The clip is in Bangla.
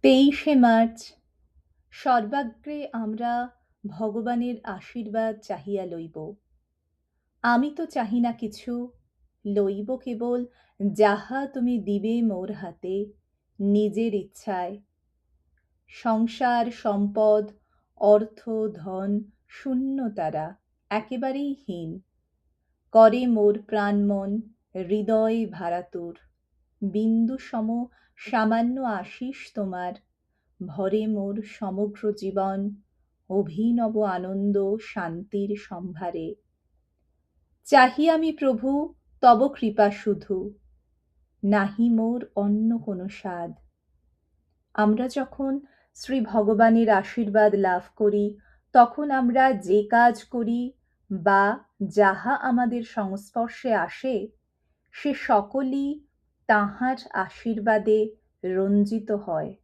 23শে মার্চ। সর্বাগ্রে আমরা ভগবানের আশীর্বাদ চাহিয়া লইব। আমি তো চাহি না কিছু, লইব কেবল যাহা তুমি দিবে মোর হাতে নিজের ইচ্ছায়। সংসার, সম্পদ, অর্থ, ধন শূন্য তারা, একেবারেই হীন। করে মোর প্রাণ মন হৃদয় ভারাতুর। বিন্দু সম সামান্য আশিস তোমার, ভরে মোর সমগ্র জীবন অভিনব আনন্দ শান্তির সম্ভারে। চাহি আমি প্রভু তব কৃপা শুধু, নাহি মোর অন্য কোনো সাধ। আমরা যখন শ্রী ভগবানের আশীর্বাদ লাভ করি, তখন আমরা যে কাজ করি বা যাহা আমাদের সংস্পর্শে আসে, সে সকলই তাঁহার আশীর্বাদে রঞ্জিত হয়।